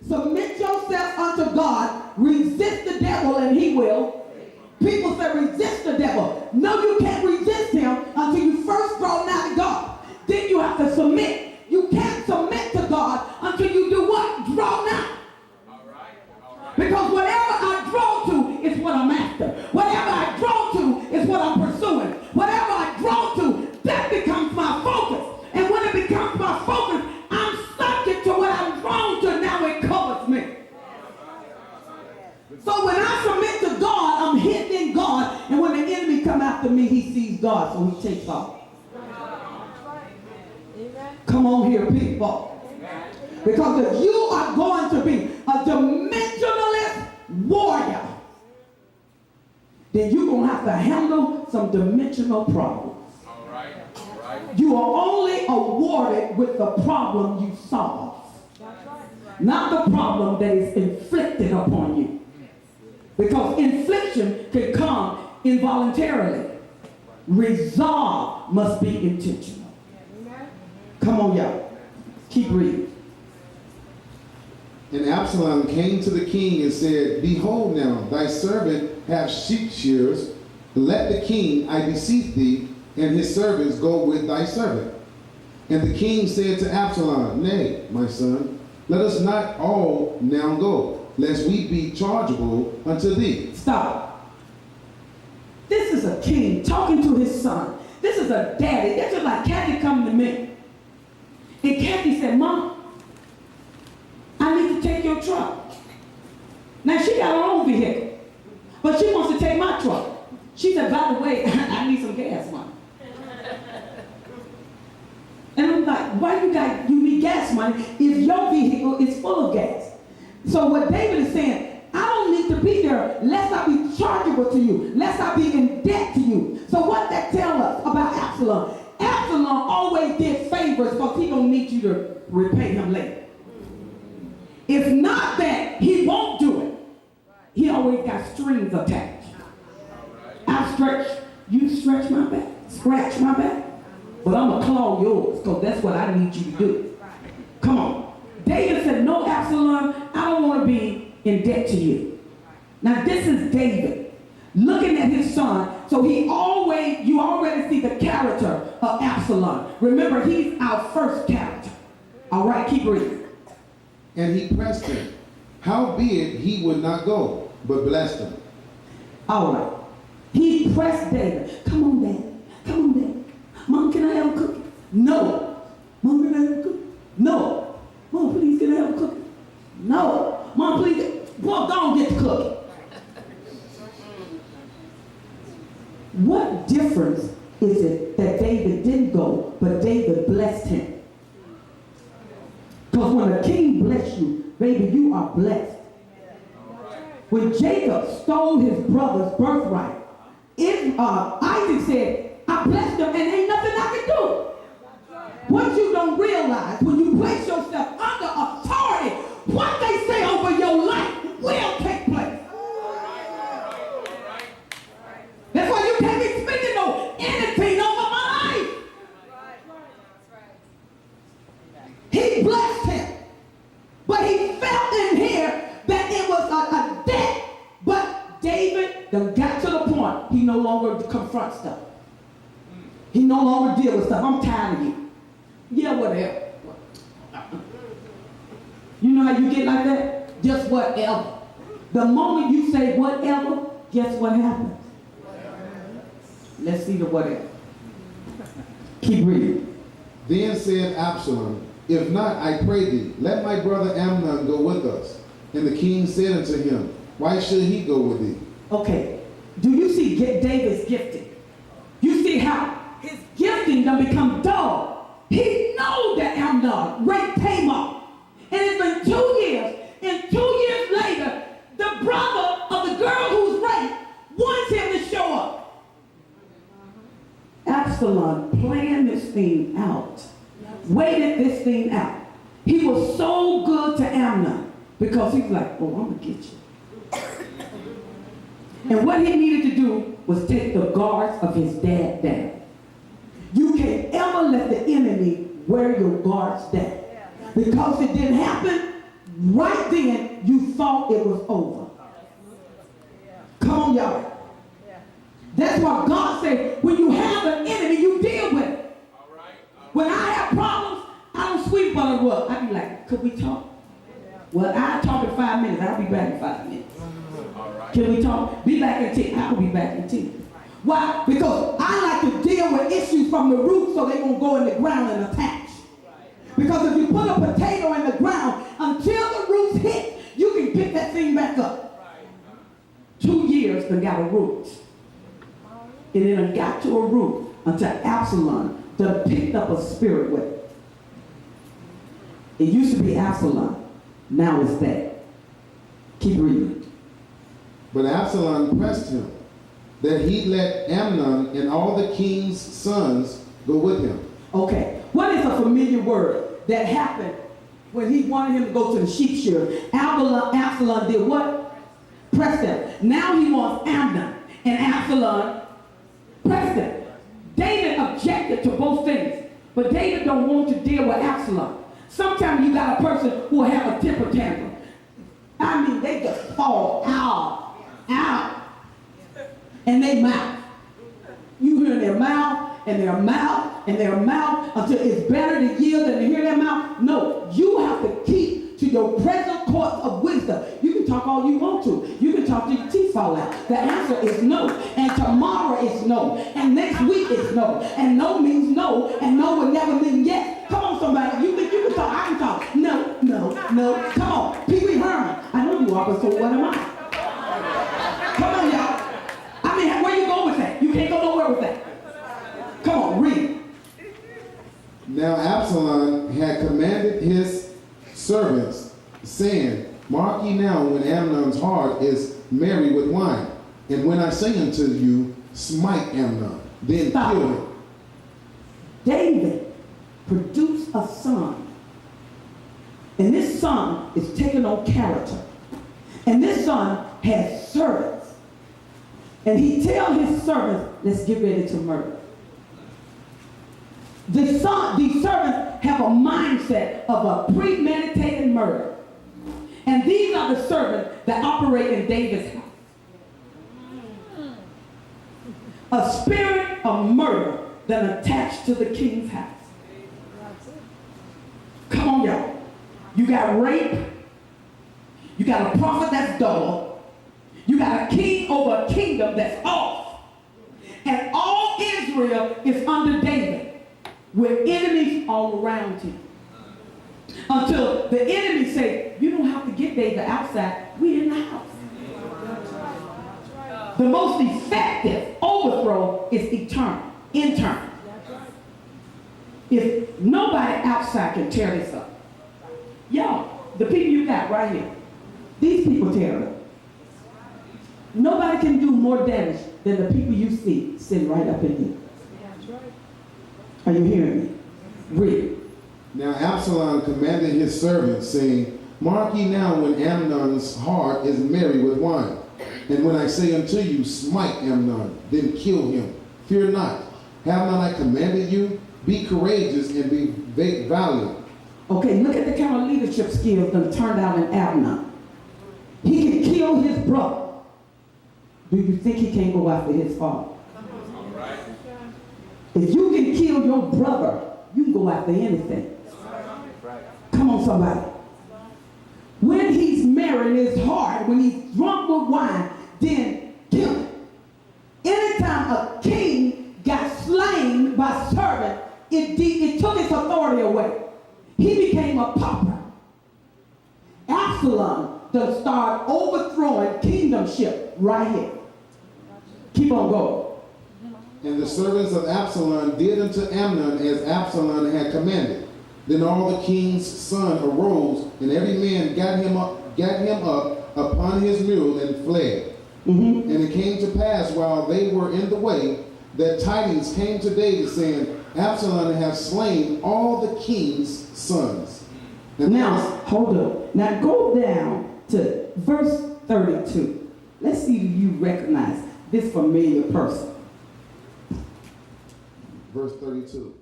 Submit yourself unto God. Resist the devil and he will. People say resist the devil. No, you can't resist him until you first draw nigh to God. Then you have to submit. You can't submit to God until you do what? Draw nigh. Because whatever I draw to is what I'm after. Whatever I draw to is what I'm pursuing. Whatever I draw to, that becomes my focus. And when it becomes my focus, I'm subject to what I'm drawn to. Now it covers me. So when I submit to God, I'm hidden in God. And when the enemy come after me, he sees God, so he takes off. Come on here, people. Because if you are going to be a dimensionalist warrior, then you're going to have to handle some dimensional problems. All right. You are only awarded with the problem you solve, not the problem that is inflicted upon you. Because infliction can come involuntarily. Resolve must be intentional. Come on, y'all. Keep reading. And Absalom came to the king and said, Behold now, thy servant hath sheep shearers. Let the king, I beseech thee, and his servants go with thy servant. And the king said to Absalom, Nay, my son, let us not all now go, lest we be chargeable unto thee. Stop. This is a king talking to his son. This is a daddy. This is like Kathy coming to me. And Kathy said, Mom, I need to take your truck. Now, she got her own vehicle, but she wants to take my truck. She said, by the way, I need some gas money. And I'm like, why you need gas money if your vehicle is full of gas? So what David is saying, I don't need to be there lest I be chargeable to you, lest I be in debt to you. So what that tells us about Absalom? Absalom always did favors because he don't need you to repay him later. It's not that he won't do it. He always got strings attached. I stretch, you stretch my back, scratch my back, but I'm going to claw yours because that's what I need you to do. Come on. David said, no, Absalom, I don't want to be in debt to you. Now this is David looking at his son. So you already see the character of Absalom. Remember, he's our first character. All right, keep reading. And he pressed him. Howbeit he would not go, but blessed him. All right. He pressed David. Come on, Dad. Come on, Dad. Mom, can I have a cookie? No. Mom, can I have a cookie? No. Mom, please, can I have a cookie? No. Mom, please. Boy, go and get the cookie. What difference is it that David didn't go, but David blessed him? Because when a king bless you, baby, you are blessed. When Jacob stole his brother's birthright, Isaac said, I blessed him and ain't nothing I can do. What you don't realize, when you place yourself under authority, what they say over your life will take place. That's why you can't be speaking no anything over my life. He blessed him. But he felt in here that it was a debt. But David done got to the point he no longer confronts stuff. He no longer deal with stuff. I'm tired of you. Yeah, whatever. You know how you get like that? Just whatever. The moment you say whatever, guess what happens? Let's see the whatever. Keep reading. Then said Absalom, If not, I pray thee, let my brother Amnon go with us. And the king said unto him, Why should he go with thee? Okay. Do you see David's gifting? You see how his gifting done become dull. He knows that Amnon raped Tamar. And it's been 2 years. And 2 years later, the brother of the girl who's raped wants him to show up. Absalom planned this thing out. Waited this thing out. He was so good to Amnon because he's like, oh, I'm going to get you. And what he needed to do was take the guards of his dad down. You can't ever let the enemy wear your guards down. Because it didn't happen, right then you thought it was over. Come on, y'all. That's why God said, when you have an enemy, you deal with it. When I have problems, I don't sweep under the rug. I be like, could we talk? Well, I'll talk in 5 minutes. I'll be back in 5 minutes. Can we talk? Be back in 10. I'll be back in 10. Why? Because I like to deal with issues from the root so they won't go in the ground and attach. Because if you put a potato in the ground, until the roots hit, you can pick that thing back up. 2 years done got a root. And it done got to a root until Absalom done picked up a spirit with it. It used to be Absalom. Now it's that. Keep reading. But Absalom pressed him that he let Amnon and all the king's sons go with him. Okay. What is a familiar word that happened when he wanted him to go to the sheep shearer? Absalom did what? Pressed him. Now he wants Amnon, and Absalom pressed him. David objected to both things, but David don't want to deal with Absalom. Sometimes you got a person who will have a temper tantrum. I mean, they just fall out, and they mouth. You hear their mouth, and their mouth, and their mouth, until it's better to yield than to hear their mouth. No, you have to keep to your present course of wisdom. You can talk all you want to. You can talk till your teeth fall out. The answer is no. And tomorrow is no. And next week is no. And no means no. And no will never mean yes. Come on, somebody. You can talk. I can talk. No, no, no. Come on. Pee Wee Herman. I know you are, but so what am I? Come on, y'all. I mean, where you going with that? You can't go nowhere with that. Come on, read. Now Absalom had commanded his servants, saying, Mark ye now when Amnon's heart is merry with wine. And when I say unto you, smite Amnon, then Stop. kill him. David produced a son. And this son is taking on character. And this son has servants. And he tells his servants, let's get ready to murder. These servants have a mindset of a premeditated murder. And these are the servants that operate in David's house. A spirit of murder that attached to the king's house. Come on, y'all. You got rape. You got a prophet that's dull. You got a king over a kingdom that's off. And all Israel is under David, with enemies all around him. Until the enemy say, you don't have to get David outside. We in the house. The most effective overthrow is internal. If nobody outside can tear this up. Y'all, the people you got right here, these people tear it up. Nobody can do more damage than the people you see sitting right up in here. Are you hearing me? Read. Now Absalom commanded his servants, saying, Mark ye now when Amnon's heart is merry with wine. And when I say unto you, smite Amnon, then kill him. Fear not. Have not I commanded you? Be courageous and be valiant. Okay, look at the kind of leadership skills that turned out in Amnon. He can kill his brother. Do you think he can't go after his father? All right. If you can kill your brother, you can go after anything. Come on, somebody. When he's merry in his heart, when he's drunk with wine, then kill him. Anytime a king got slain by servant, it took his authority away. He became a pauper. Absalom done started overthrowing kingdomship right here. Keep on going. And the servants of Absalom did unto Amnon as Absalom had commanded. Then all the king's sons arose, and every man got him up upon his mule and fled. And it came to pass while they were in the way that tidings came to David, saying, Absalom hath slain all the king's sons. And now, hold up. Now go down to verse 32. Let's see if you recognize this familiar person. Verse 32.